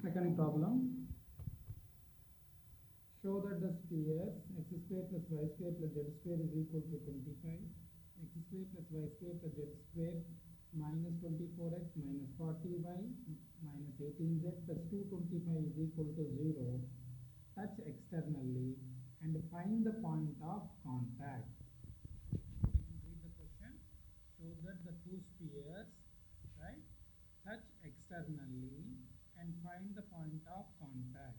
Second problem. Show that the sphere x square plus y square plus z square is equal to 25. X square plus y square plus z square minus 24x minus 40y minus 18z plus 225 is equal to 0. Touch externally and find the point of contact. Read the question. Show that the two spheres, right, touch externally and find the point of contact.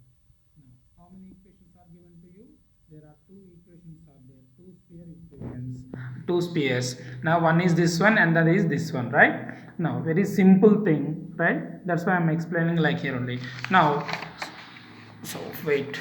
Now, how many equations are given to you? There are two equations are there, two sphere equations. Two spheres. Now, one is this one and that is this one, right? Now, very simple thing, right? That's why I'm explaining like here only. Now, so wait.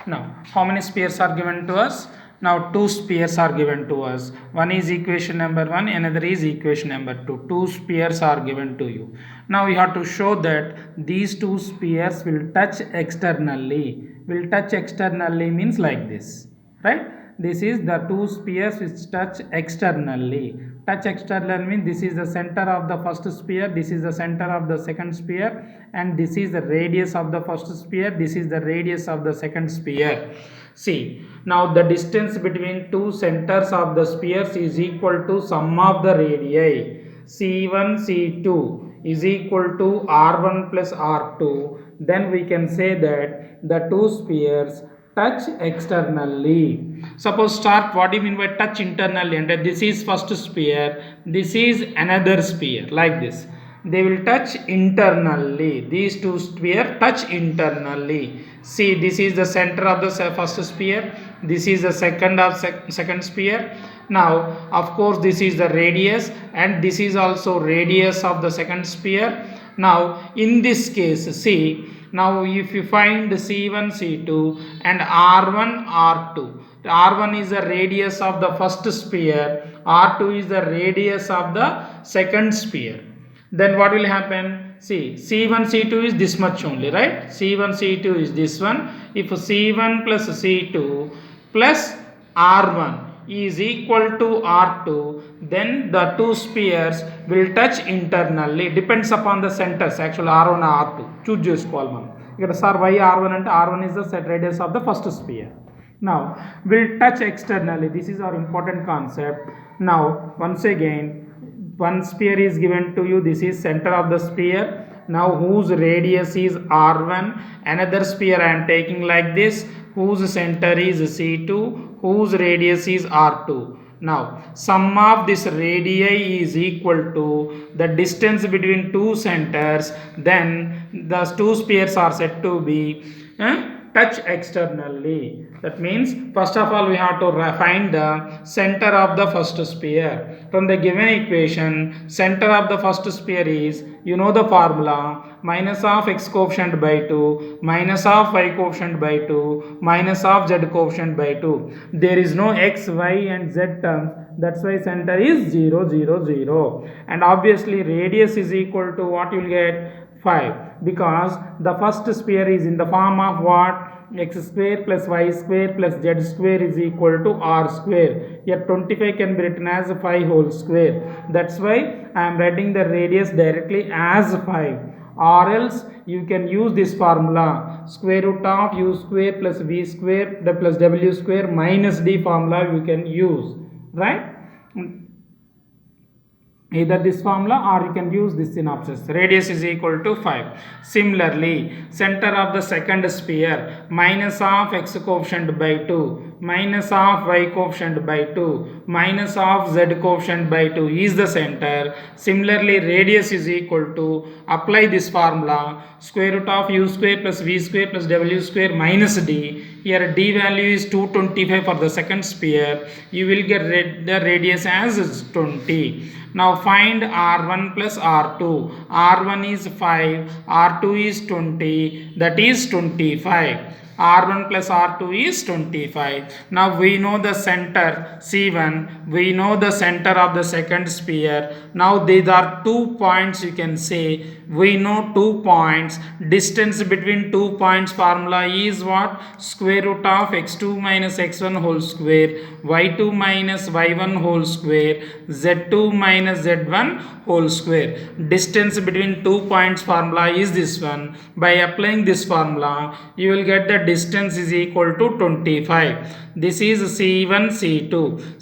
Now, how many spheres are given to us? Now, two spheres are given to us. One is equation number 1, another is equation number 2. Two spheres are given to you. Now, you have to show that these two spheres will touch externally. Will touch externally means like this, right? This is the two spheres which touch externally. Touch external means this is the center of the first sphere, this is the center of the second sphere, and this is the radius of the first sphere, this is the radius of the second sphere. See, now the distance between two centers of the spheres is equal to sum of the radii. C1, C2 is equal to R1 plus R2. Then we can say that the two spheres touch externally. Suppose start, what do you mean by touch internally? And this is first sphere, this is another sphere, like this. They will touch internally. These two spheres touch internally. See, this is the center of the first sphere, this is the second sphere. Now, of course, this is the radius and this is also radius of the second sphere. Now, in this case, see, now if you find C1, C2 and R1, R2, R1 is the radius of the first sphere, R2 is the radius of the second sphere. Then what will happen? See, C1, C2 is this much only, right? C1, C2 is this one. If C1 plus C2 plus R1 is equal to R2, then the two spheres will touch internally. Depends upon the centers, actually R1 or R2. Choose చేసుకోవాలి మనం. ఇక్కడ sir y R1 అంటే R1 is the set radius of the first sphere. Now, will touch externally. This is our important concept. Now, once again, one sphere is given to you, this is center of the sphere. Now, whose radius is R1, another sphere I am taking like this, whose center is C2, whose radius is R2. Now, sum of this radii is equal to the distance between two centers, then the two spheres are said to be touch externally. That means, first of all, we have to find the center of the first sphere. From the given equation, center of the first sphere is, you know the formula, minus of x coefficient by 2, minus of y coefficient by 2, minus of z coefficient by 2. There is no x, y and z terms. That's why center is 0, 0, 0. And obviously, radius is equal to what you will get? 5, because the first sphere is in the form of what? X square plus y square plus z square is equal to r square. Here 25 can be written as 5 whole square. That's why I am writing the radius directly as 5. Or else you can use this formula, square root of u square plus v square plus w square minus d formula you can use, right? Either this formula or you can use this in options. Radius is equal to 5. Similarly, center of the second sphere, minus of x coefficient by 2, minus of y coefficient by 2, minus of z coefficient by 2 is the center. Similarly, radius is equal to, apply this formula, square root of u square plus v square plus w square minus d. Here d value is 225 for the second sphere. You will get the radius as 20. Now find R1 plus R2. R1 is 5, R2 is 20, that is 25. R1 plus R2 is 25. Now we know the center C1, we know the center of the second sphere. Now these are 2 points, you can say. We know 2 points. Distance between 2 points formula is what? Square root of x2 minus x1 whole square, y2 minus y1 whole square, z2 minus z1 whole square. Distance between 2 points formula is this one. By applying this formula, you will get the distance is equal to 25. This is C1 C2.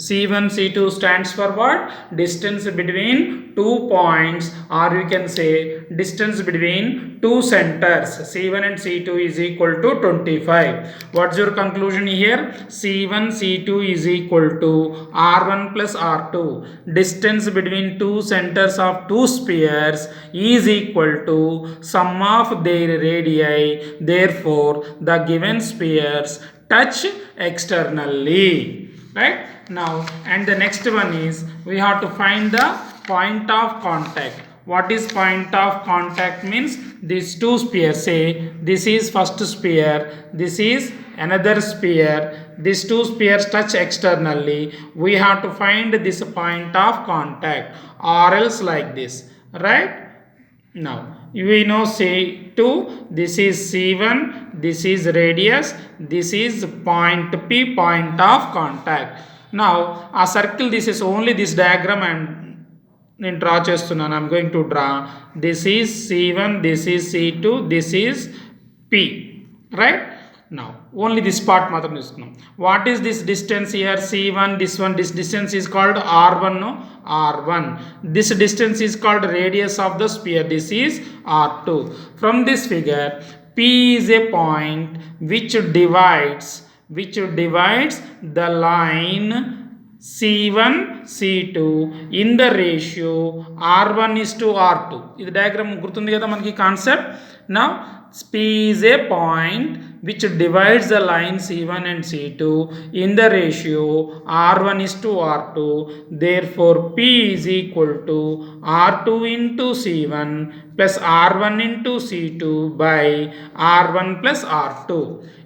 C1 C2 stands for what? Distance between 2 points, or you can say distance between 2 centers. C1 and C2 is equal to 25. What's your conclusion here? C1 C2 is equal to R1 plus R2. Distance between 2 centers of 2 spheres is equal to sum of their radii. Therefore, the given spheres touch externally, right? Now, and the next one is we have to find the point of contact. What is point of contact means? These two spheres, say this is first sphere, this is another sphere, these two spheres touch externally. We have to find this point of contact, or else like this, right? Now we know C2, this is C1, this is radius, this is point P, point of contact. Now a circle, this is only this diagram and నేను draw చేస్తున్నాను. I'm going to draw. This is C1, this is C2, this is P, right? Now only this part మాత్రం తీసుకున్నాం. What is this distance here? C1, this one, this distance is called R1, no? R1. This distance is called radius of the sphere. This is R2. From this figure, P is a point which divides the line C1 C2 in the ratio R1 is to R2. ఇది diagram గుర్తుంది కదా మనకి concept. Now P is a point which divides the line C1 and C2 in the ratio R1 is to R2. Therefore P is equal to R2 into C1 plus R1 into C2 by R1 plus R2.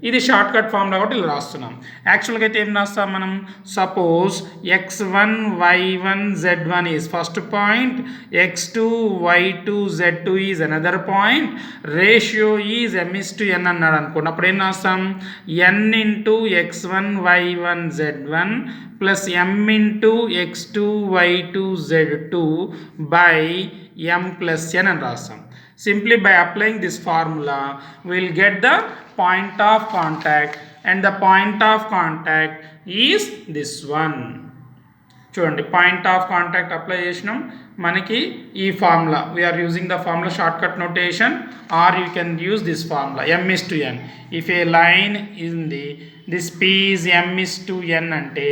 ఇది short cut formula కాబట్టి ఇలా రాస్తున్నాం. యాక్చువల్గా అయితే ఏం రాస్తాం మనం? Suppose x1 y1 z1 is first point, x2 y2 z2 is another point, ratio is m is to n అన్నాడు అనుకోండి. అప్పుడు ఏం రాస్తాం? n into x1 y1 z1 plus m into x2 y2 z2 by m plus n అని రాస్తాం. Simply by applying this formula, we will get the point of contact, and the point of contact is this one. చూడండి, point of contact apply చేసినాం. మనకి ఈ formula, we're using the formula short cut notation, or you can use this formula m is to n. If a line in the this P is m is to n అంటే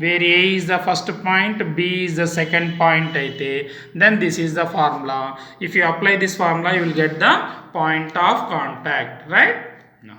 where a is the first point, b is the second point అయితే then this is the formula. If you apply this formula, you will get the point of contact, right? Now